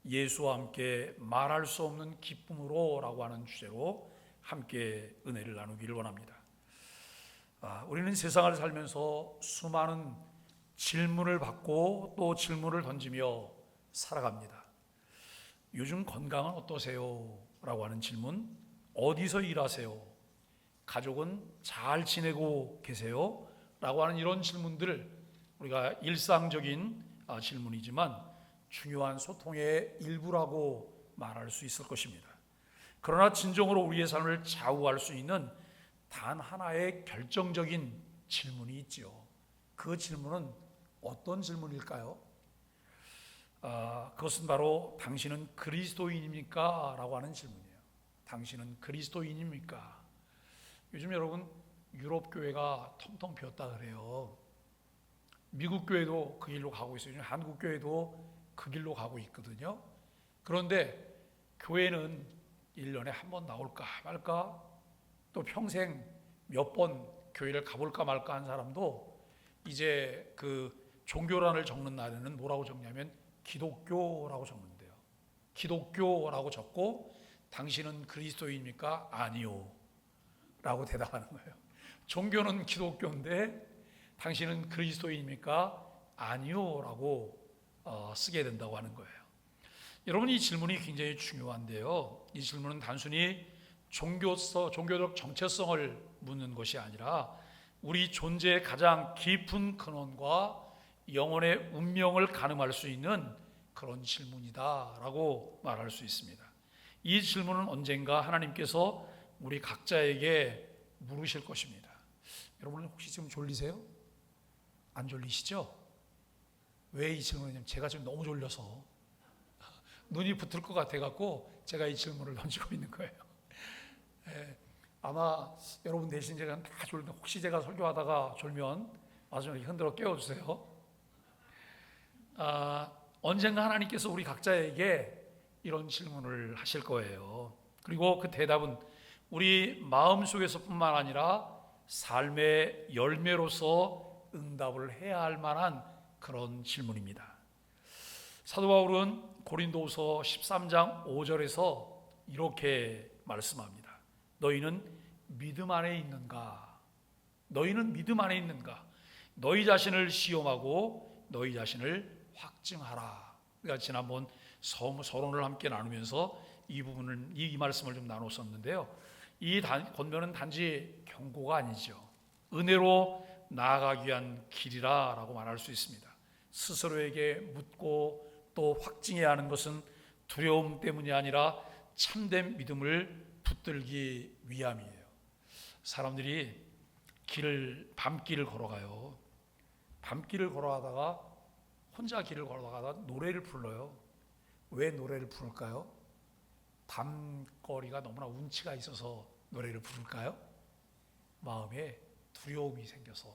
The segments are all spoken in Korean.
예수와 함께 말할 수 없는 기쁨으로 라고 하는 주제로 함께 은혜를 나누기를 원합니다. 우리는 세상을 살면서 수많은 질문을 받고 또 질문을 던지며 살아갑니다. 요즘 건강은 어떠세요? 라고 하는 질문, 어디서 일하세요? 가족은 잘 지내고 계세요? 라고 하는 이런 질문들, 우리가 일상적인 질문이지만 중요한 소통의 일부라고 말할 수 있을 것입니다. 그러나 진정으로 우리의 삶을 좌우할 수 있는 단 하나의 결정적인 질문이 있지요. 그 질문은 어떤 질문일까요? 그것은 바로 당신은 그리스도인입니까? 라고 하는 질문이에요. 당신은 그리스도인입니까? 요즘 여러분 유럽 교회가 텅텅 비었다 그래요. 미국 교회도 그 길로 가고 있어요. 한국 교회도 그 길로 가고 있거든요. 그런데 교회는 1년에 한 번 나올까 말까, 또 평생 몇 번 교회를 가볼까 말까 한 사람도 이제 그 종교란을 적는 날에는 뭐라고 적냐면 기독교라고 적는데요. 기독교라고 적고 당신은 그리스도인입니까? 아니요 라고 대답하는 거예요. 종교는 기독교인데 당신은 그리스도인입니까? 아니요 라고 쓰게 된다고 하는 거예요. 여러분, 이 질문이 굉장히 중요한데요, 이 질문은 단순히 종교적 정체성을 묻는 것이 아니라 우리 존재의 가장 깊은 근원과 영혼의 운명을 가늠할 수 있는 그런 질문이다라고 말할 수 있습니다. 이 질문은 언젠가 하나님께서 우리 각자에게 물으실 것입니다. 여러분 혹시 지금 졸리세요? 안 졸리시죠? 왜 이 질문이냐면 제가 지금 너무 졸려서 눈이 붙을 것 같아갖고 제가 이 질문을 던지고 있는 거예요. 아마 여러분 대신 제가 다 졸는데 혹시 제가 설교하다가 졸면 마지막에 흔들어 깨워주세요. 언젠가 하나님께서 우리 각자에게 이런 질문을 하실 거예요. 그리고 그 대답은 우리 마음속에서 뿐만 아니라 삶의 열매로서 응답을 해야 할 만한 그런 질문입니다. 사도 바울은 고린도후서 13장 5절에서 이렇게 말씀합니다. 너희는 믿음 안에 있는가? 너희는 믿음 안에 있는가? 너희 자신을 시험하고 너희 자신을 확증하라. 우리가 지난번 서론을 함께 나누면서 이 말씀을 좀 나눴었는데요, 이 권면은 단지 경고가 아니죠. 은혜로 나아가기 위한 길이라 라고 말할 수 있습니다. 스스로에게 묻고 또 확증해야 하는 것은 두려움 때문이 아니라 참된 믿음을 붙들기 위함이에요. 사람들이 밤길을 걸어가요. 밤길을 걸어가다가 혼자 길을 걸어가다가 노래를 불러요. 왜 노래를 부를까요? 밤거리가 너무나 운치가 있어서 노래를 부를까요? 마음에 두려움이 생겨서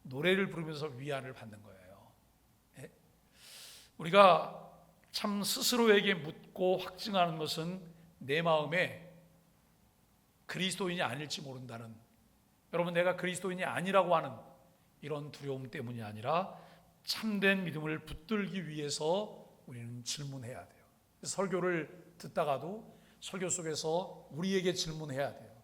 노래를 부르면서 위안을 받는 거예요. 예? 우리가 참 스스로에게 묻고 확증하는 것은 내 마음에 그리스도인이 아닐지 모른다는, 여러분 내가 그리스도인이 아니라고 하는 이런 두려움 때문이 아니라 참된 믿음을 붙들기 위해서 우리는 질문해야 돼요. 설교를 듣다가도 설교 속에서 우리에게 질문해야 돼요.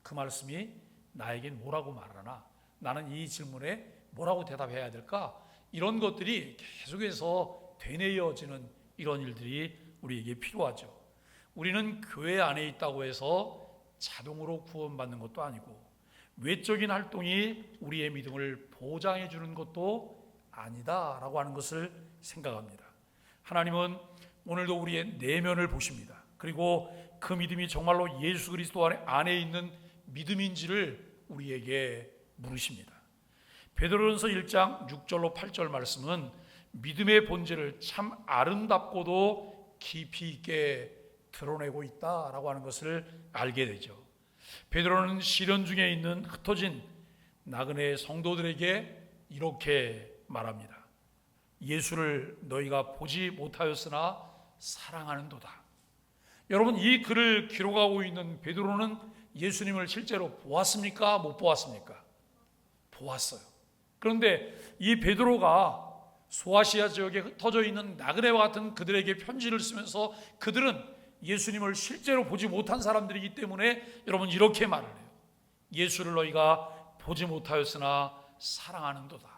그 말씀이 나에겐 뭐라고 말하나, 나는 이 질문에 뭐라고 대답해야 될까? 이런 것들이 계속해서 되뇌어지는 이런 일들이 우리에게 필요하죠. 우리는 교회 안에 있다고 해서 자동으로 구원받는 것도 아니고 외적인 활동이 우리의 믿음을 보장해 주는 것도 아니다라고 하는 것을 생각합니다. 하나님은 오늘도 우리의 내면을 보십니다. 그리고 그 믿음이 정말로 예수 그리스도 안에 있는 믿음인지를 우리에게 물으십니다. 베드로전서 1장 6절로 8절 말씀은 믿음의 본질을 참 아름답고도 깊이 있게 드러내고 있다라고 하는 것을 알게 되죠. 베드로는 시련 중에 있는 흩어진 나그네 성도들에게 이렇게 말합니다. 예수를 너희가 보지 못하였으나 사랑하는도다. 여러분, 이 글을 기록하고 있는 베드로는 예수님을 실제로 보았습니까? 못 보았습니까? 보았어요. 그런데 이 베드로가 소아시아 지역에 흩어져 있는 나그네와 같은 그들에게 편지를 쓰면서 그들은 예수님을 실제로 보지 못한 사람들이기 때문에 여러분 이렇게 말을 해요. 예수를 너희가 보지 못하였으나 사랑하는도다.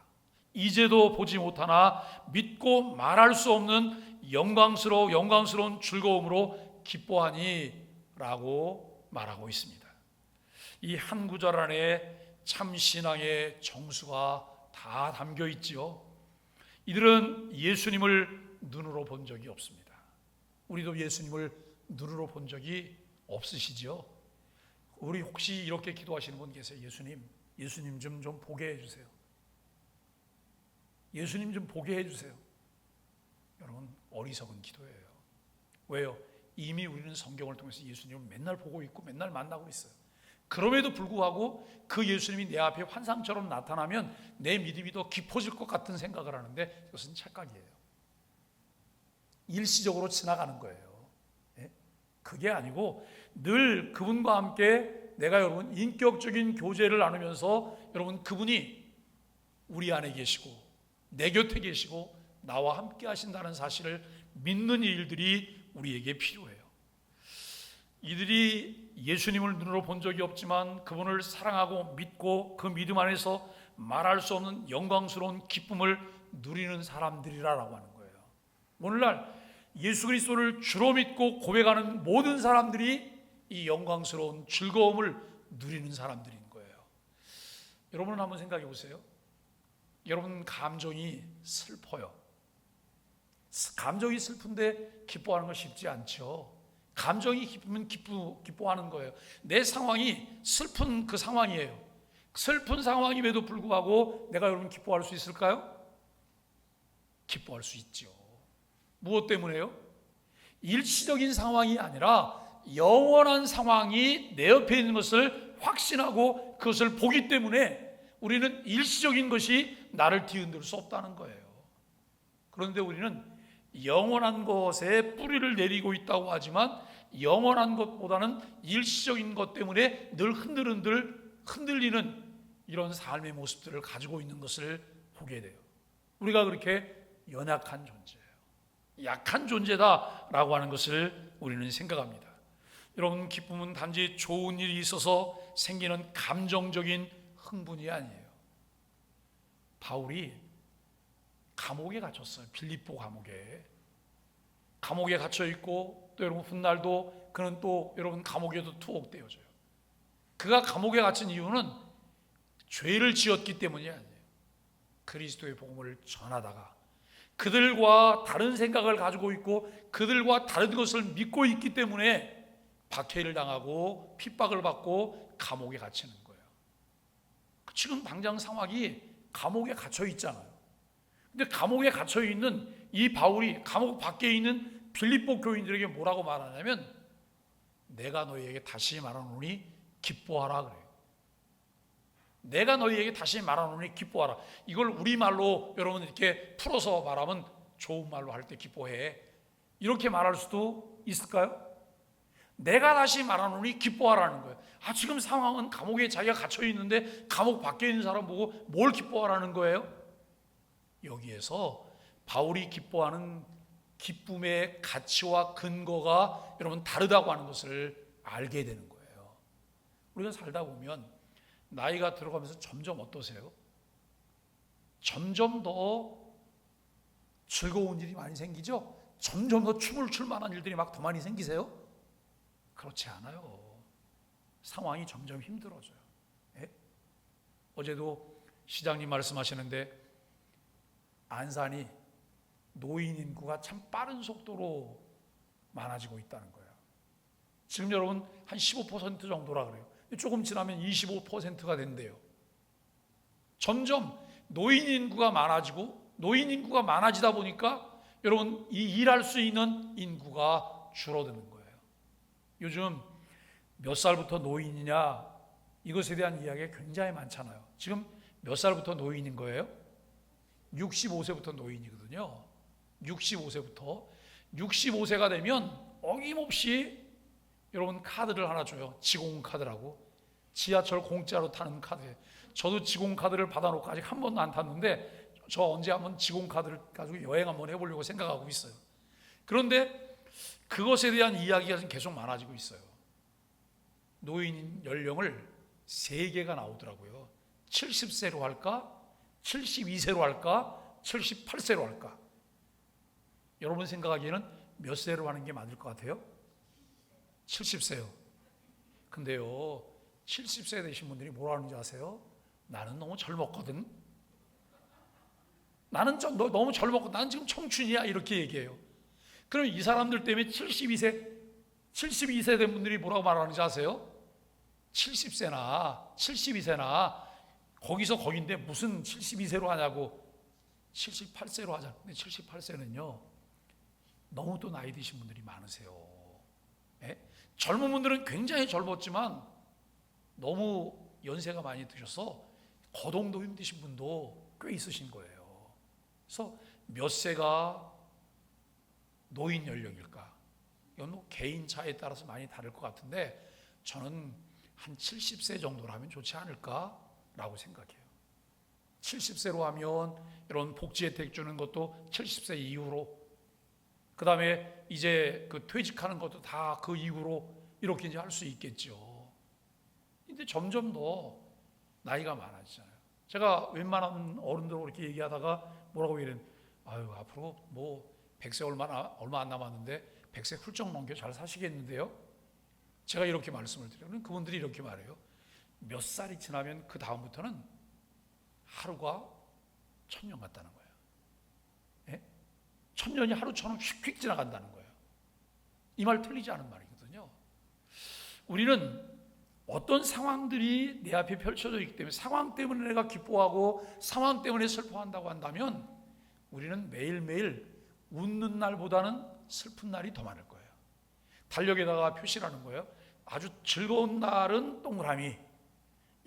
이제도 보지 못하나 믿고 말할 수 없는 영광스러운 즐거움으로 기뻐하니 라고 말하고 있습니다. 이 한 구절 안에 참 신앙의 정수가 다 담겨 있지요. 이들은 예수님을 눈으로 본 적이 없습니다. 우리도 예수님을 눈으로 본 적이 없으시죠? 우리 혹시 이렇게 기도하시는 분 계세요? 예수님 좀 보게 해주세요. 예수님 좀 보게 해주세요. 여러분 어리석은 기도예요. 왜요? 이미 우리는 성경을 통해서 예수님을 맨날 보고 있고 맨날 만나고 있어요. 그럼에도 불구하고 그 예수님이 내 앞에 환상처럼 나타나면 내 믿음이 더 깊어질 것 같은 생각을 하는데 그것은 착각이에요. 일시적으로 지나가는 거예요. 그게 아니고 늘 그분과 함께 내가 여러분 인격적인 교제를 나누면서 여러분 그분이 우리 안에 계시고 내 곁에 계시고 나와 함께 하신다는 사실을 믿는 일들이 우리에게 필요해요. 이들이 예수님을 눈으로 본 적이 없지만 그분을 사랑하고 믿고 그 믿음 안에서 말할 수 없는 영광스러운 기쁨을 누리는 사람들이라고 하는 거예요. 오늘날 예수 그리스도를 주로 믿고 고백하는 모든 사람들이 이 영광스러운 즐거움을 누리는 사람들인 거예요. 여러분은 한번 생각해 보세요. 여러분 감정이 슬퍼요. 감정이 슬픈데 기뻐하는 건 쉽지 않죠. 감정이 기쁘면 기뻐하는 거예요. 내 상황이 슬픈 그 상황이에요. 슬픈 상황임에도 불구하고 내가 여러분 기뻐할 수 있을까요? 기뻐할 수 있죠. 무엇 때문에요? 일시적인 상황이 아니라 영원한 상황이 내 옆에 있는 것을 확신하고 그것을 보기 때문에 우리는 일시적인 것이 나를 뒤흔들 수 없다는 거예요. 그런데 우리는 영원한 것에 뿌리를 내리고 있다고 하지만 영원한 것보다는 일시적인 것 때문에 늘 흔들리는 이런 삶의 모습들을 가지고 있는 것을 보게 돼요. 우리가 그렇게 연약한 존재예요. 약한 존재다라고 하는 것을 우리는 생각합니다. 여러분 기쁨은 단지 좋은 일이 있어서 생기는 감정적인 흥분이 아니에요. 바울이 감옥에 갇혔어요. 빌립보 감옥에 갇혀 있고 또 여러분 훗날도 그는 또 여러분 감옥에도 투옥되어져요. 그가 감옥에 갇힌 이유는 죄를 지었기 때문이 아니에요. 그리스도의 복음을 전하다가 그들과 다른 생각을 가지고 있고 그들과 다른 것을 믿고 있기 때문에 박해를 당하고 핍박을 받고 감옥에 갇히는 거예요. 지금 당장 상황이 감옥에 갇혀 있잖아요. 근데 감옥에 갇혀 있는 이 바울이 감옥 밖에 있는 빌립보 교인들에게 뭐라고 말하냐면 내가 너희에게 다시 말하노니 기뻐하라 그래요. 내가 너희에게 다시 말하노니 기뻐하라. 이걸 우리말로 여러분 이렇게 풀어서 말하면 좋은 말로 할 때 기뻐해. 이렇게 말할 수도 있을까요? 내가 다시 말하노니 기뻐하라는 거예요. 지금 상황은 감옥에 자기가 갇혀 있는데 감옥 밖에 있는 사람 보고 뭘 기뻐하라는 거예요? 여기에서 바울이 기뻐하는 기쁨의 가치와 근거가 여러분 다르다고 하는 것을 알게 되는 거예요. 우리가 살다 보면 나이가 들어가면서 점점 어떠세요? 점점 더 즐거운 일이 많이 생기죠? 점점 더 춤을 출 만한 일들이 막 더 많이 생기세요? 그렇지 않아요. 상황이 점점 힘들어져요. 예? 어제도 시장님 말씀하시는데 안산이 노인 인구가 참 빠른 속도로 많아지고 있다는 거예요. 지금 여러분 한 15% 정도라 그래요. 조금 지나면 25%가 된대요. 점점 노인 인구가 많아지고 노인 인구가 많아지다 보니까 여러분 이 일할 수 있는 인구가 줄어드는 거예요. 요즘 몇 살부터 노인이냐 이것에 대한 이야기가 굉장히 많잖아요. 지금 몇 살부터 노인인 거예요? 65세부터 노인이거든요. 65세가 되면 어김없이 여러분 카드를 하나 줘요. 지공카드라고. 지하철 공짜로 타는 카드예요. 저도 지공카드를 받아놓고 아직 한 번도 안 탔는데 저 언제 한번 직원카드를 가지고 여행 한번 해보려고 생각하고 있어요. 그런데 그것에 대한 이야기가 지금 계속 많아지고 있어요. 노인 연령을 3개가 나오더라고요. 70세로 할까? 72세로 할까? 78세로 할까? 여러분 생각하기에는 몇 세로 하는 게 맞을 것 같아요? 70세요. 근데요, 70세 되신 분들이 뭐라 하는지 아세요? 나는 너무 젊었거든. 나는 너무 젊었고 나는 지금 청춘이야, 이렇게 얘기해요. 그럼 이 사람들 때문에 72세 된 분들이 뭐라고 말하는지 아세요? 70세나 72세나 거기서 거긴데 무슨 72세로 하냐고, 78세로 하자. 근데 78세는요 너무 또 나이 드신 분들이 많으세요. 예? 젊은 분들은 굉장히 젊었지만 너무 연세가 많이 드셔서 거동도 힘드신 분도 꽤 있으신 거예요. 그래서 몇 세가 노인 연령일까? 이건 뭐 개인 차에 따라서 많이 다를 것 같은데 저는 한 70세 정도라면 좋지 않을까라고 생각해요. 70세로 하면 이런 복지 혜택 주는 것도 70세 이후로, 그 다음에 이제 그 퇴직하는 것도 다 그 이후로 이렇게 이제 할 수 있겠죠. 근데 점점 더 나이가 많아지잖아요. 제가 웬만한 어른들 그렇게 얘기하다가 뭐라고 얘기해요? 아유, 앞으로 뭐 100세 얼마 안 남았는데 100세 훌쩍 넘겨 잘 사시겠는데요? 제가 이렇게 말씀을 드려요. 그분들이 이렇게 말해요. 몇 살이 지나면 그 다음부터는 하루가 1000년 같다는 거예요. 예? 1000년이 하루처럼 휙휙 지나간다는 거예요. 이 말 틀리지 않은 말이거든요. 우리는 어떤 상황들이 내 앞에 펼쳐져 있기 때문에 상황 때문에 내가 기뻐하고 상황 때문에 슬퍼한다고 한다면 우리는 매일매일 웃는 날보다는 슬픈 날이 더 많을 거예요. 달력에다가 표시라는 거예요. 아주 즐거운 날은 동그라미,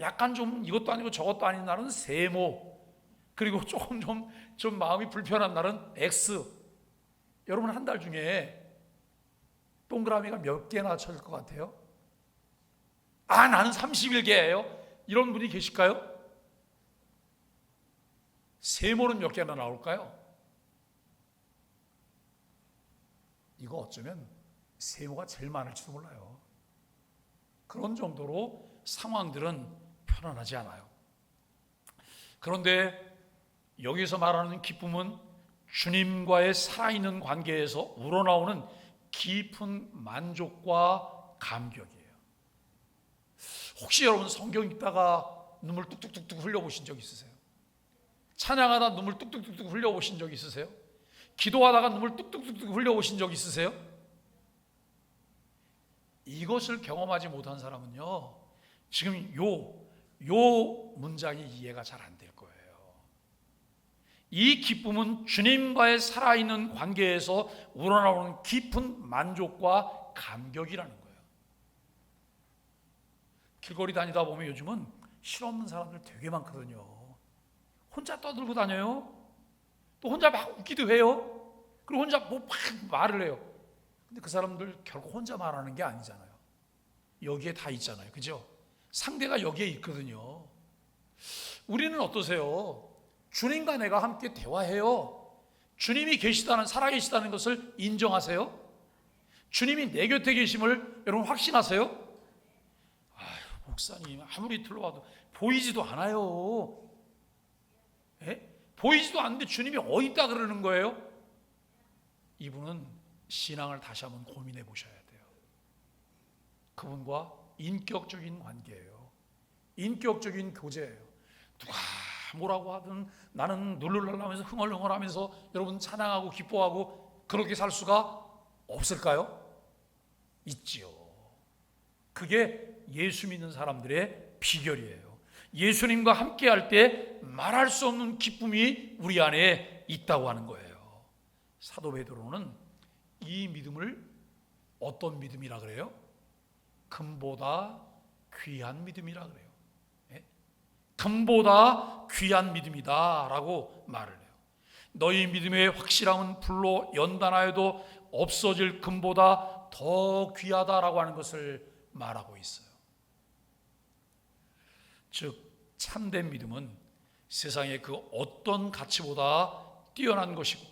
약간 좀 이것도 아니고 저것도 아닌 날은 세모, 그리고 조금 좀 마음이 불편한 날은 X. 여러분 한 달 중에 동그라미가 몇 개나 쳐질 것 같아요? 아, 나는 31개예요. 이런 분이 계실까요? 세모는 몇 개나 나올까요? 이거 어쩌면 세모가 제일 많을지도 몰라요. 그런 정도로 상황들은 편안하지 않아요. 그런데 여기서 말하는 기쁨은 주님과의 살아있는 관계에서 우러나오는 깊은 만족과 감격이에요. 혹시 여러분 성경 읽다가 눈물 뚝뚝뚝뚝 흘려보신 적 있으세요? 찬양하다 눈물 뚝뚝뚝뚝 흘려보신 적 있으세요? 기도하다가 눈물 뚝뚝뚝뚝 흘려보신 적 있으세요? 이것을 경험하지 못한 사람은요, 지금 요 문장이 이해가 잘 안 될 거예요. 이 기쁨은 주님과의 살아있는 관계에서 우러나오는 깊은 만족과 감격이라는 거예요. 길거리 다니다 보면 요즘은 실없는 사람들 되게 많거든요. 혼자 떠들고 다녀요. 또 혼자 막 웃기도 해요. 그리고 혼자 뭐 막 말을 해요. 근데 그 사람들 결국 혼자 말하는 게 아니잖아요. 여기에 다 있잖아요. 그죠? 상대가 여기에 있거든요. 우리는 어떠세요? 주님과 내가 함께 대화해요. 주님이 계시다는, 살아계시다는 것을 인정하세요? 주님이 내 곁에 계심을 여러분 확신하세요? 아유, 목사님 아무리 들러와도 보이지도 않아요. 예? 보이지도 않는데 주님이 어디 있다 그러는 거예요? 이분은 신앙을 다시 한번 고민해 보셔야 돼요. 그분과 인격적인 관계예요. 인격적인 교제예요. 누가 뭐라고 하든 나는 룰루랄라면서 흥얼흥얼하면서 여러분 찬양하고 기뻐하고 그렇게 살 수가 없을까요? 있지요. 그게 예수 믿는 사람들의 비결이에요. 예수님과 함께 할 때 말할 수 없는 기쁨이 우리 안에 있다고 하는 거예요. 사도 베드로는 이 믿음을 어떤 믿음이라 그래요? 금보다 귀한 믿음이라 그래요. 예? 금보다 귀한 믿음이다 라고 말을 해요. 너희 믿음의 확실함은 불로 연단하여도 없어질 금보다 더 귀하다라고 하는 것을 말하고 있어요. 즉 참된 믿음은 세상의 그 어떤 가치보다 뛰어난 것이고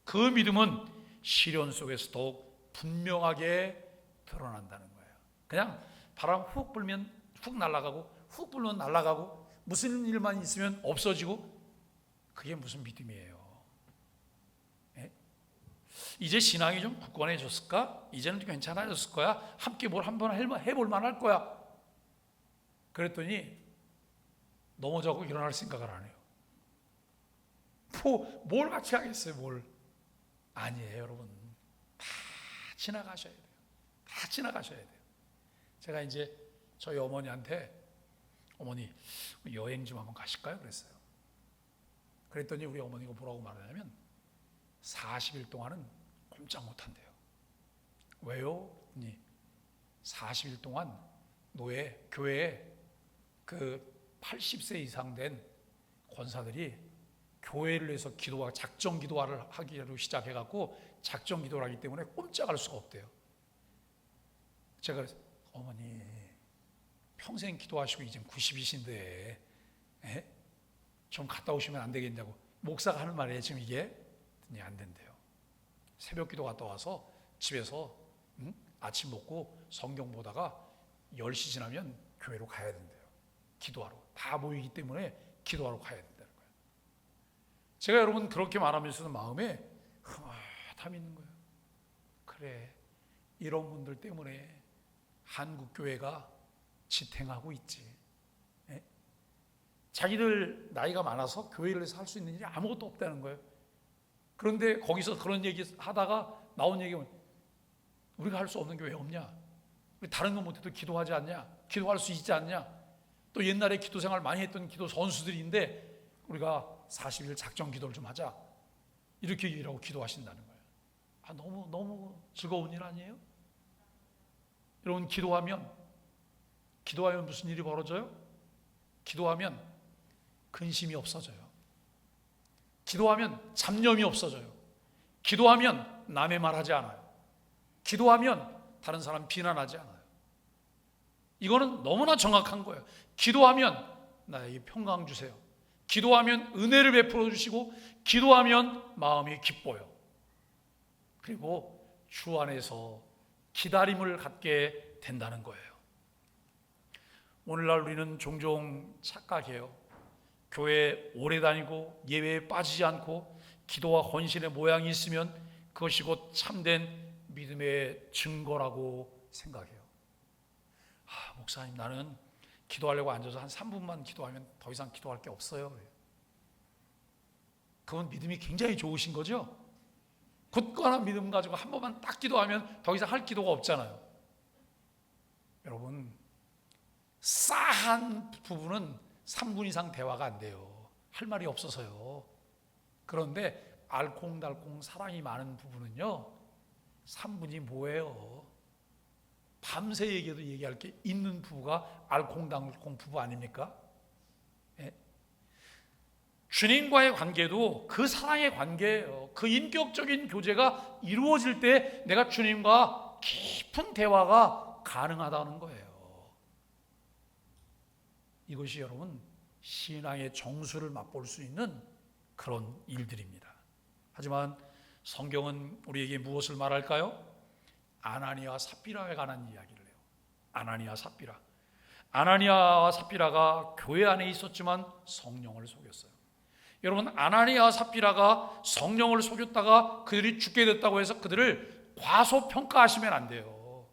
그 믿음은 시련 속에서 더욱 분명하게 드러난다는 거예요. 그냥 바람 훅 불면 훅 날아가고 훅 불면 날아가고 무슨 일만 있으면 없어지고 그게 무슨 믿음이에요? 예? 이제 신앙이 좀 굳건해졌을까? 이제는 좀 괜찮아졌을 거야? 함께 뭘 한번 해볼 만할 거야? 그랬더니 넘어져고 일어날 생각을 안 해요. 뭘 같이 하겠어요? 뭘? 아니에요, 여러분. 다 지나가셔야 돼요. 다 지나가셔야 돼요. 제가 이제 저희 어머니한테 어머니 여행 좀 한번 가실까요? 그랬어요. 그랬더니 우리 어머니가 뭐라고 말하냐면 40일 동안은 꼼짝 못한대요. 왜요? 40일 동안 교회에 그 80세 이상 된 권사들이 교회를 위해서 작정 기도를 하기로 시작해갖고 작정 기도를 하기 때문에 꼼짝할 수가 없대요. 제가 그래서 어머니 평생 기도하시고 이제 90이신데 좀 갔다 오시면 안 되겠냐고 목사가 하는 말이에요. 지금 이게 안 된대요. 새벽 기도 갔다 와서 집에서 아침 먹고 성경 보다가 10시 지나면 교회로 가야 된대요. 기도하러 다 모이기 때문에 기도하러 가야 된다는 거예요. 제가 여러분 그렇게 말하면서도 마음에 흐뭇함이 있는 거예요. 그래, 이런 분들 때문에 한국 교회가 지탱하고 있지. 자기들 나이가 많아서 교회를 해서 할 수 있는 일이 아무것도 없다는 거예요. 그런데 거기서 그런 얘기 하다가 나온 얘기는 우리가 할 수 없는 교회 없냐? 우리 다른 거 못해도 기도하지 않냐? 기도할 수 있지 않냐? 또 옛날에 기도 생활 많이 했던 기도 선수들인데 우리가 40일 작정 기도를 좀 하자. 이렇게 얘기하고 기도하신다는 거예요. 너무 즐거운 일 아니에요? 여러분 기도하면 무슨 일이 벌어져요? 기도하면 근심이 없어져요. 기도하면 잡념이 없어져요. 기도하면 남의 말 하지 않아요. 기도하면 다른 사람 비난하지 않아요. 이거는 너무나 정확한 거예요. 기도하면 나에게 평강 주세요. 기도하면 은혜를 베풀어 주시고 기도하면 마음이 기뻐요. 그리고 주 안에서 기다림을 갖게 된다는 거예요. 오늘날 우리는 종종 착각해요. 교회 오래 다니고 예배에 빠지지 않고 기도와 헌신의 모양이 있으면 그것이 곧 참된 믿음의 증거라고 생각해요. 목사님 나는 기도하려고 앉아서 한 3분만 기도하면 더 이상 기도할 게 없어요. 그건 믿음이 굉장히 좋으신 거죠? 굳건한 믿음 가지고 한 번만 딱 기도하면 더 이상 할 기도가 없잖아요. 여러분 싸한 부분은 3분 이상 대화가 안 돼요. 할 말이 없어서요. 그런데 알콩달콩 사랑이 많은 부분은요 3분이 뭐예요? 밤새 얘기해도 얘기할 게 있는 부부가 알콩달콩 부부 아닙니까? 예? 주님과의 관계도 그 사랑의 관계예요. 그 인격적인 교제가 이루어질 때 내가 주님과 깊은 대화가 가능하다는 거예요. 이것이 여러분 신앙의 정수를 맛볼 수 있는 그런 일들입니다. 하지만 성경은 우리에게 무엇을 말할까요? 아나니아와 삽비라에 관한 이야기를 해요. 아나니아와 삽비라가 교회 안에 있었지만 성령을 속였어요. 여러분 아나니아와 삽비라가 성령을 속였다가 그들이 죽게 됐다고 해서 그들을 과소평가하시면 안 돼요.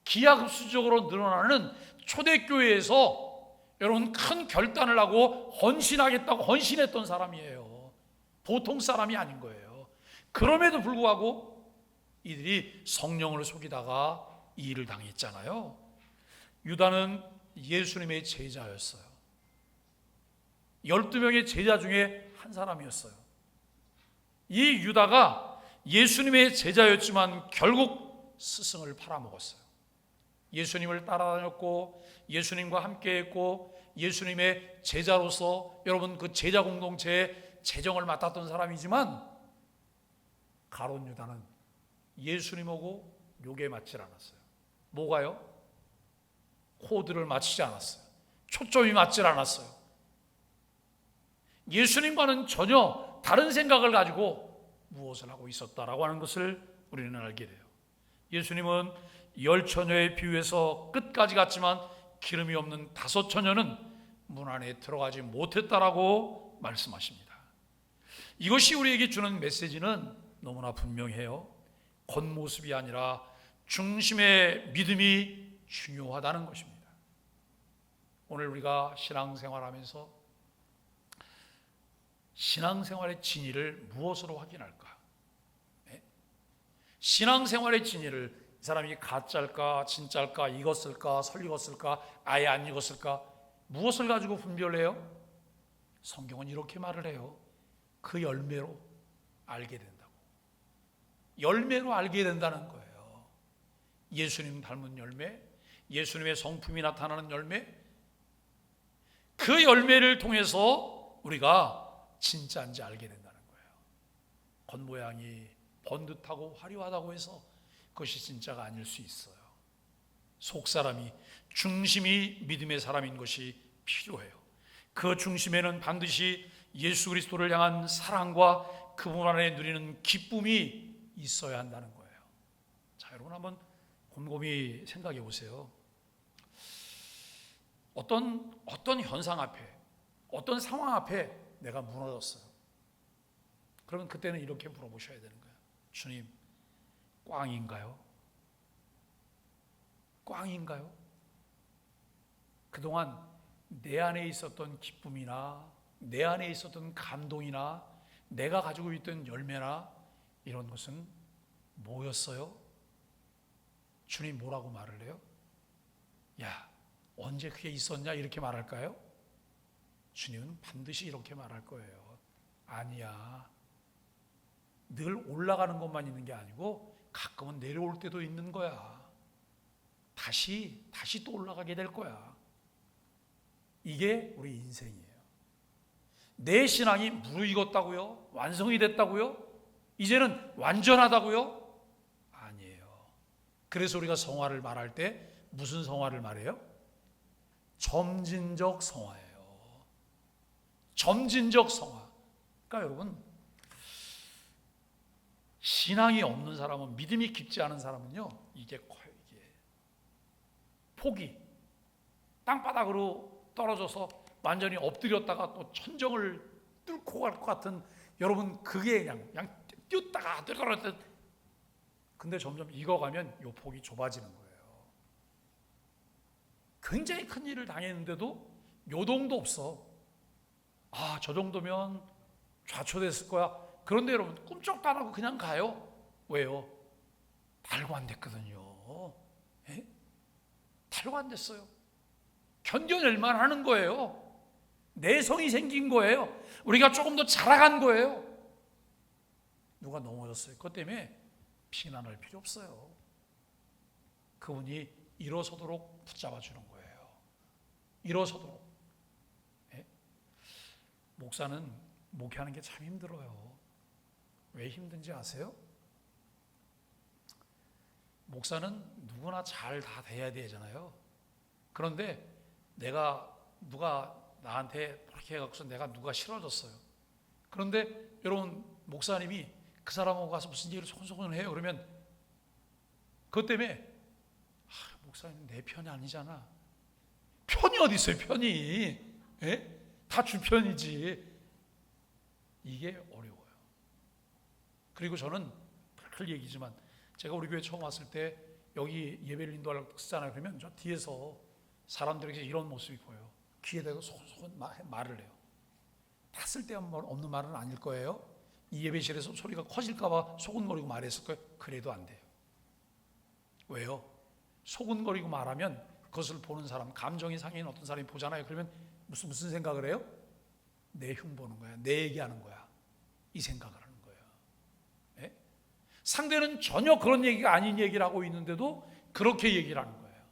기하급수적으로 늘어나는 초대교회에서 여러분 큰 결단을 하고 헌신하겠다고 헌신했던 사람이에요. 보통 사람이 아닌 거예요. 그럼에도 불구하고 이들이 성령을 속이다가 이 일을 당했잖아요. 유다는 예수님의 제자였어요. 12명의 제자 중에 한 사람이었어요. 이 유다가 예수님의 제자였지만 결국 스승을 팔아먹었어요. 예수님을 따라다녔고 예수님과 함께했고 예수님의 제자로서 여러분 그 제자 공동체의 재정을 맡았던 사람이지만 가룟 유다는 예수님하고 욕에 맞질 않았어요. 뭐가요? 코드를 맞추지 않았어요. 초점이 맞질 않았어요. 예수님과는 전혀 다른 생각을 가지고 무엇을 하고 있었다라고 하는 것을 우리는 알게 돼요. 예수님은 10처녀에 비유해서 끝까지 갔지만 기름이 없는 5처녀는 문 안에 들어가지 못했다라고 말씀하십니다. 이것이 우리에게 주는 메시지는 너무나 분명해요. 겉모습이 아니라 중심의 믿음이 중요하다는 것입니다. 오늘 우리가 신앙생활하면서 신앙생활의 진위를 무엇으로 확인할까? 신앙생활의 진위를 이 사람이 가짜일까 진짜일까, 익었을까 설익었을까 아예 안 익었을까, 무엇을 가지고 분별해요? 성경은 이렇게 말을 해요. 그 열매로 알게 된다고. 열매로 알게 된다는 거예요. 예수님 닮은 열매, 예수님의 성품이 나타나는 열매, 그 열매를 통해서 우리가 진짜인지 알게 된다는 거예요. 겉모양이 번듯하고 화려하다고 해서 그것이 진짜가 아닐 수 있어요. 속사람이, 중심이 믿음의 사람인 것이 필요해요. 그 중심에는 반드시 예수 그리스도를 향한 사랑과 그분 안에 누리는 기쁨이 있어야 한다는 거예요. 자, 여러분 한번 곰곰이 생각해 보세요. 어떤 현상 앞에, 어떤 상황 앞에 내가 무너졌어요. 그러면 그때는 이렇게 물어보셔야 되는 거예요. 주님, 꽝인가요? 꽝인가요? 그동안 내 안에 있었던 기쁨이나 내 안에 있었던 감동이나 내가 가지고 있던 열매나 이런 것은 뭐였어요? 주님 뭐라고 말을 해요? 야, 언제 그게 있었냐? 이렇게 말할까요? 주님은 반드시 이렇게 말할 거예요. 아니야. 늘 올라가는 것만 있는 게 아니고 가끔은 내려올 때도 있는 거야. 다시 또 올라가게 될 거야. 이게 우리 인생이에요. 내 신앙이 무르익었다고요? 완성이 됐다고요? 이제는 완전하다고요? 아니에요. 그래서 우리가 성화를 말할 때 무슨 성화를 말해요? 점진적 성화예요. 점진적 성화. 그러니까 여러분, 신앙이 없는 사람은, 믿음이 깊지 않은 사람은요, 이게 커요. 이게 폭이 땅바닥으로 떨어져서 완전히 엎드렸다가 또 천정을 뚫고 갈 것 같은, 여러분 그게 그냥 뛰었다가 떨어졌다. 근데 점점 익어가면 이 폭이 좁아지는 거예요. 굉장히 큰 일을 당했는데도 요동도 없어. 아, 저 정도면 좌초됐을 거야. 그런데 여러분 꿈쩍도 안 하고 그냥 가요. 왜요? 달고 안 됐거든요. 에? 달고 안 됐어요. 견뎌낼만 하는 거예요. 내성이 생긴 거예요. 우리가 조금 더 자라간 거예요. 누가 넘어졌어요. 그것 때문에 비난할 필요 없어요. 그분이 일어서도록 붙잡아 주는 거예요. 일어서도록. 예? 목사는 목회하는 게 참 힘들어요. 왜 힘든지 아세요? 목사는 누구나 잘 다 돼야 되잖아요. 그런데 누가 나한테 그렇게 해갖고서 누가 싫어졌어요. 그런데 여러분, 목사님이 그 사람하고 가서 무슨 얘기를 소곤소곤 해요. 그러면 그것 때문에 목사님 내 편이 아니잖아. 편이 어디 있어요? 편이. 예? 다 주편이지. 이게 어려워요. 그리고 저는 늘 얘기지만, 제가 우리 교회 처음 왔을 때 여기 예배를 인도하려고 쓰잖아요. 그러면 저 뒤에서 사람들에게 이런 모습이 보여요. 귀에 대고 소곤소곤 말을 해요. 다 쓸데없는 말은 아닐 거예요. 이 예배실에서 소리가 커질까봐 소곤거리고 말했을 거예요. 그래도 안 돼요. 왜요? 소곤거리고 말하면 그것을 보는 사람, 감정이 상해인 어떤 사람이 보잖아요. 그러면 무슨 생각을 해요? 내 흉 보는 거야. 내 얘기하는 거야. 이 생각을 하는 거예요. 예? 상대는 전혀 그런 얘기가 아닌 얘기를 하고 있는데도 그렇게 얘기를 하는 거예요.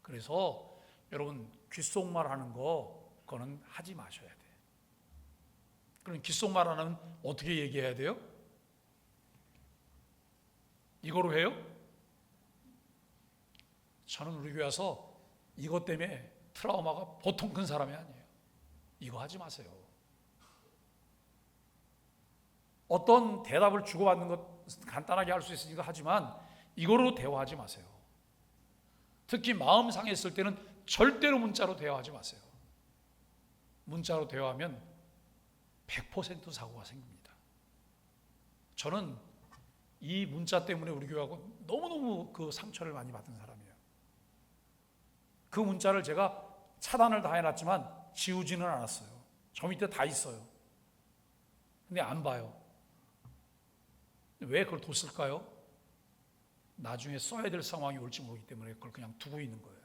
그래서 여러분, 귓속말 하는 거, 그거는 하지 마셔야 돼. 그럼 귓속말 하는 어떻게 얘기해야 돼요? 이거로 해요? 저는 우리 교회 와서 이것 때문에 트라우마가 보통 큰 사람이 아니에요. 이거 하지 마세요. 어떤 대답을 주고받는 것 간단하게 할 수 있으니까 하지만 이거로 대화하지 마세요. 특히 마음 상했을 때는 절대로 문자로 대화하지 마세요. 문자로 대화하면 100% 사고가 생깁니다. 저는 이 문자 때문에 우리 교회하고 너무너무 그 상처를 많이 받은 사람이에요. 그 문자를 제가 차단을 다 해놨지만 지우지는 않았어요. 저 밑에 다 있어요. 근데 안 봐요. 왜 그걸 뒀을까요? 나중에 써야 될 상황이 올지 모르기 때문에 그걸 그냥 두고 있는 거예요.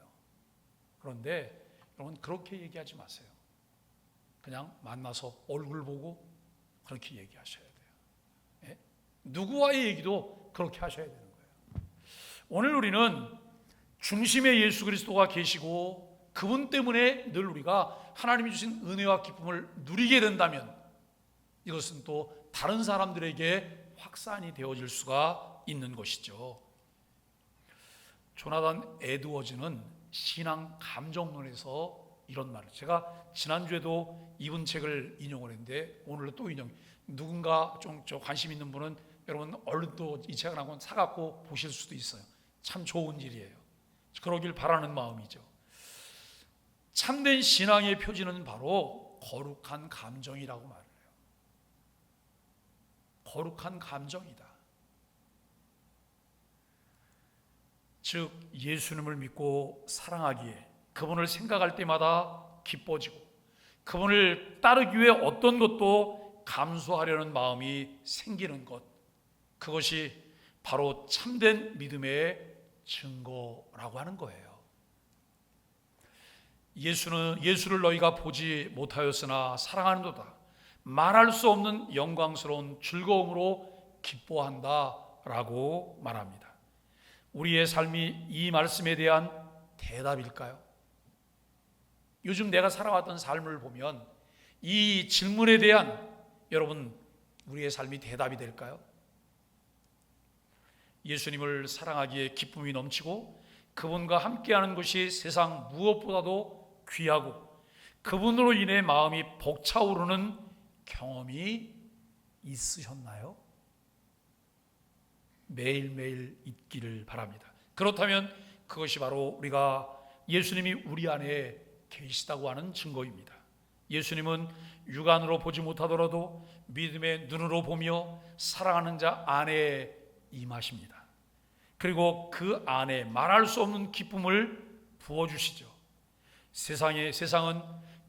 그런데 여러분 그렇게 얘기하지 마세요. 그냥 만나서 얼굴 보고 그렇게 얘기하셔야 돼요. 예? 누구와의 얘기도 그렇게 하셔야 되는 거예요. 오늘 우리는 중심에 예수 그리스도가 계시고 그분 때문에 늘 우리가 하나님이 주신 은혜와 기쁨을 누리게 된다면 이것은 또 다른 사람들에게 확산이 되어질 수가 있는 것이죠. 조나단 에드워즈는 신앙 감정론에서 이런 말을, 제가 지난주에도 이분 책을 인용을 했는데 오늘도 또 인용. 누군가 좀 관심 있는 분은 여러분 얼른 또 이 책을 한권 사갖고 보실 수도 있어요. 참 좋은 일이에요. 그러길 바라는 마음이죠. 참된 신앙의 표지는 바로 거룩한 감정이라고 말을 해요. 거룩한 감정이다. 즉 예수님을 믿고 사랑하기에 그분을 생각할 때마다 기뻐지고 그분을 따르기 위해 어떤 것도 감수하려는 마음이 생기는 것, 그것이 바로 참된 믿음의 증거라고 하는 거예요. 예수를 너희가 보지 못하였으나 사랑하는도다. 말할 수 없는 영광스러운 즐거움으로 기뻐한다 라고 말합니다. 우리의 삶이 이 말씀에 대한 대답일까요? 요즘 내가 살아왔던 삶을 보면 이 질문에 대한 여러분 우리의 삶이 대답이 될까요? 예수님을 사랑하기에 기쁨이 넘치고 그분과 함께하는 것이 세상 무엇보다도 귀하고 그분으로 인해 마음이 벅차오르는 경험이 있으셨나요? 매일매일 있기를 바랍니다. 그렇다면 그것이 바로 우리가 예수님이 우리 안에 계시다고 하는 증거입니다. 예수님은 육안으로 보지 못하더라도 믿음의 눈으로 보며 사랑하는 자 안에 임하십니다. 그리고 그 안에 말할 수 없는 기쁨을 부어주시죠. 세상은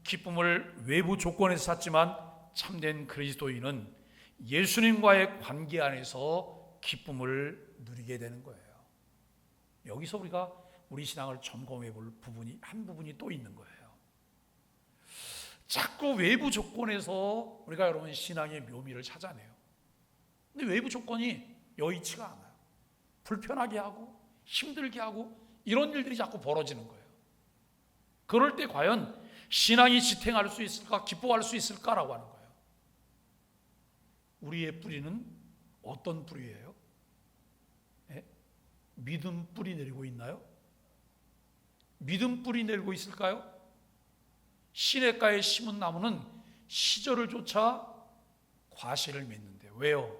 기쁨을 외부 조건에서 찾지만 참된 그리스도인은 예수님과의 관계 안에서 기쁨을 누리게 되는 거예요. 여기서 우리가 우리 신앙을 점검해 볼 한 부분이 또 있는 거예요. 자꾸 외부 조건에서 우리가 여러분 신앙의 묘미를 찾아내요. 근데 외부 조건이 여의치가 않아요. 불편하게 하고 힘들게 하고 이런 일들이 자꾸 벌어지는 거예요. 그럴 때 과연 신앙이 지탱할 수 있을까, 기뻐할 수 있을까라고 하는 거예요. 우리의 뿌리는 어떤 뿌리예요? 믿음 뿌리 내리고 있나요? 믿음 뿌리 내리고 있을까요? 시냇가에 심은 나무는 시절을 쫓아 과실을 맺는데 왜요?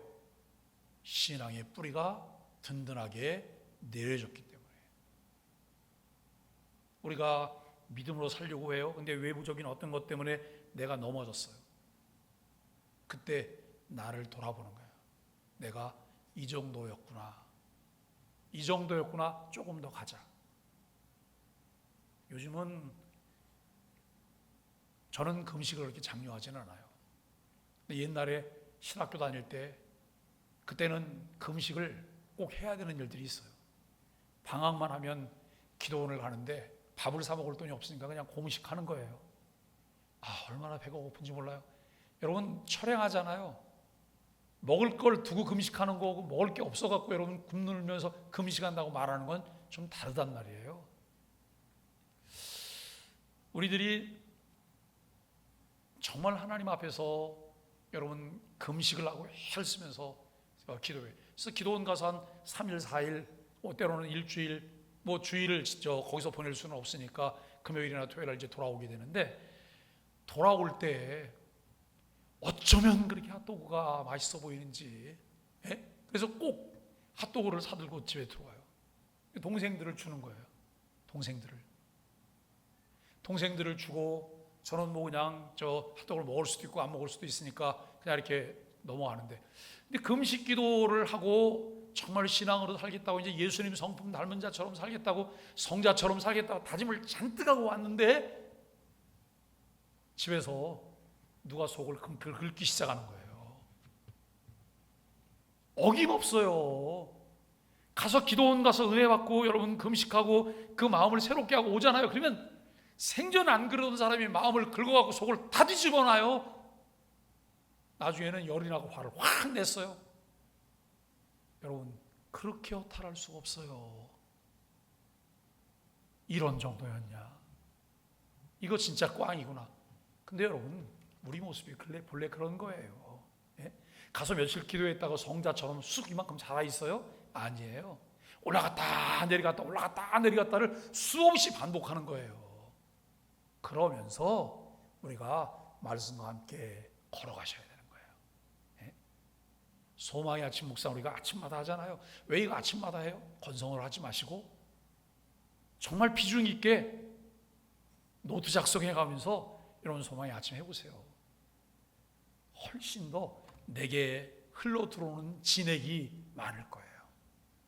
신앙의 뿌리가 든든하게 내려졌기 때문에. 우리가 믿음으로 살려고 해요. 근데 외부적인 어떤 것 때문에 내가 넘어졌어요. 그때 나를 돌아보는 거예요. 내가 이 정도였구나. 조금 더 가자. 요즘은 저는 금식을 그렇게 장려하지는 않아요. 근데 옛날에 신학교 다닐 때 그때는 금식을 꼭 해야 되는 일들이 있어요. 방학만 하면 기도원을 가는데 밥을 사 먹을 돈이 없으니까 그냥 공식하는 거예요. 얼마나 배가 고픈지 몰라요. 여러분 철행하잖아요. 먹을 걸 두고 금식하는 거고 먹을 게 없어갖고 여러분 굶으면서 금식한다고 말하는 건 좀 다르단 말이에요. 우리들이 정말 하나님 앞에서 여러분 금식을 하고 애를 쓰면서 기도해요. 그래서 기도원 가서 한 3일, 4일, 때로는 일주일, 주일을 거기서 보낼 수는 없으니까 금요일이나 토요일에 이제 돌아오게 되는데 돌아올 때 어쩌면 그렇게 핫도그가 맛있어 보이는지, 예? 그래서 꼭 핫도그를 사들고 집에 들어와요. 동생들을 주는 거예요. 동생들을 주고 저는 뭐 그냥 저 핫도그를 먹을 수도 있고 안 먹을 수도 있으니까 그냥 이렇게 넘어가는데, 근데 금식 기도를 하고 정말 신앙으로 살겠다고, 이제 예수님 성품 닮은 자처럼 살겠다고, 성자처럼 살겠다고 다짐을 잔뜩 하고 왔는데 집에서 누가 속을 긁기 시작하는 거예요. 어김없어요. 가서 기도원 가서 은혜 받고 여러분 금식하고 그 마음을 새롭게 하고 오잖아요. 그러면 생전 안 그러던 사람이 마음을 긁어갖고 속을 다 뒤집어 놔요. 나중에는 열이 나고 화를 확 냈어요. 여러분, 그렇게 허탈할 수 없어요. 이런 정도였냐? 이거 진짜 꽝이구나. 근데 여러분, 우리 모습이 본래 그런 거예요. 예? 가서 며칠 기도했다고 성자처럼 쑥 이만큼 자라있어요? 아니에요. 올라갔다 내려갔다 올라갔다 내려갔다를 수없이 반복하는 거예요. 그러면서 우리가 말씀과 함께 걸어가셔야 되는 거예요. 예? 소망의 아침 묵상 우리가 아침마다 하잖아요. 왜 이거 아침마다 해요? 건성으로 하지 마시고 정말 비중 있게 노트 작성해 가면서 여러분 소망의 아침 해보세요. 훨씬 더 내게 흘러 들어오는 진액이 많을 거예요.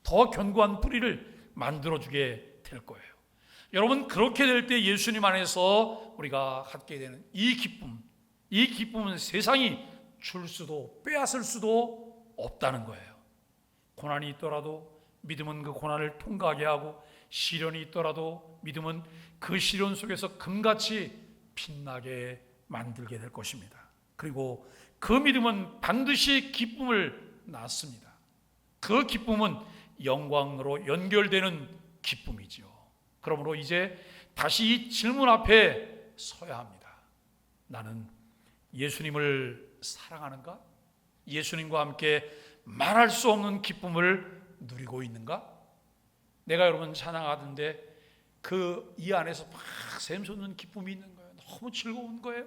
더 견고한 뿌리를 만들어주게 될 거예요. 여러분, 그렇게 될 때 예수님 안에서 우리가 갖게 되는 이 기쁨은 세상이 줄 수도 빼앗을 수도 없다는 거예요. 고난이 있더라도 믿음은 그 고난을 통과하게 하고, 시련이 있더라도 믿음은 그 시련 속에서 금같이 빛나게 만들게 될 것입니다. 그리고 그 믿음은 반드시 기쁨을 낳습니다. 그 기쁨은 영광으로 연결되는 기쁨이죠. 그러므로 이제 다시 이 질문 앞에 서야 합니다. 나는 예수님을 사랑하는가? 예수님과 함께 말할 수 없는 기쁨을 누리고 있는가? 내가 여러분 찬양하던데 이 안에서 막 샘솟는 기쁨이 있는 거예요. 너무 즐거운 거예요.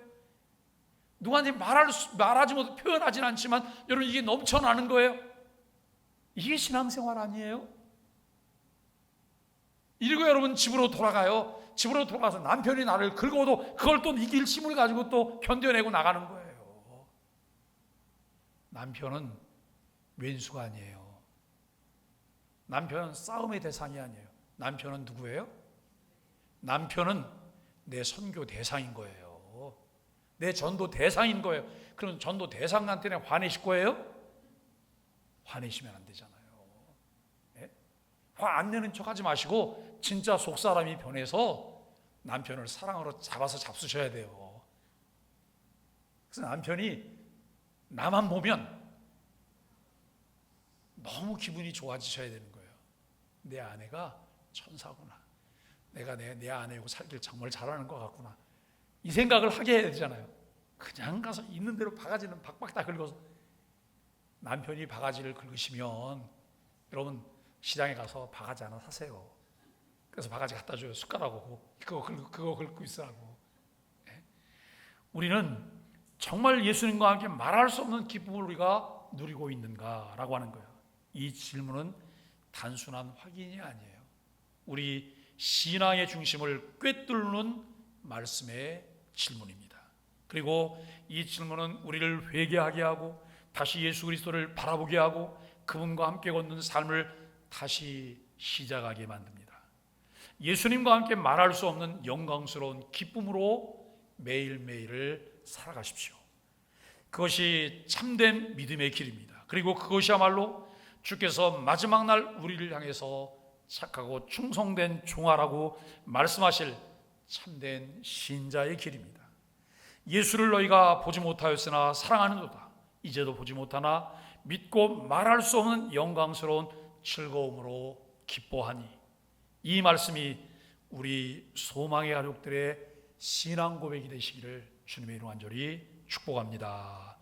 누구한테 말하지 못해 표현하진 않지만 여러분 이게 넘쳐나는 거예요. 이게 신앙생활 아니에요? 이리고 여러분 집으로 돌아가요. 집으로 돌아가서 남편이 나를 긁어도 그걸 또 이길 힘을 가지고 또 견뎌내고 나가는 거예요. 남편은 왼수가 아니에요. 남편은 싸움의 대상이 아니에요. 남편은 누구예요? 남편은 내 선교 대상인 거예요. 내 전도 대상인 거예요. 그럼 전도 대상한테 화내실 거예요? 화내시면 안 되잖아요. 네? 화 안 내는 척 하지 마시고 진짜 속사람이 변해서 남편을 사랑으로 잡아서 잡수셔야 돼요. 그래서 남편이 나만 보면 너무 기분이 좋아지셔야 되는 거예요. 내 아내가 천사구나. 내가 내 아내하고 살길 정말 잘하는 것 같구나. 이 생각을 하게 해야 되잖아요. 그냥 가서 있는 대로 바가지는 박박 다 긁어서, 남편이 바가지를 긁으시면 여러분 시장에 가서 바가지 하나 사세요. 그래서 바가지 갖다 줘요. 숟가락하고 그거 긁고 있으라고. 우리는 정말 예수님과 함께 말할 수 없는 기쁨을 우리가 누리고 있는가라고 하는 거예요. 이 질문은 단순한 확인이 아니에요. 우리 신앙의 중심을 꿰뚫는 말씀의 질문입니다. 그리고 이 질문은 우리를 회개하게 하고 다시 예수 그리스도를 바라보게 하고 그분과 함께 걷는 삶을 다시 시작하게 만듭니다. 예수님과 함께 말할 수 없는 영광스러운 기쁨으로 매일매일을 살아가십시오. 그것이 참된 믿음의 길입니다. 그리고 그것이야말로 주께서 마지막 날 우리를 향해서 착하고 충성된 종아라고 말씀하실 참된 신자의 길입니다. 예수를 너희가 보지 못하였으나 사랑하는도다. 이제도 보지 못하나 믿고 말할 수 없는 영광스러운 즐거움으로 기뻐하니. 이 말씀이 우리 소망의 가족들의 신앙 고백이 되시기를 주님의 이름 간절히 축복합니다.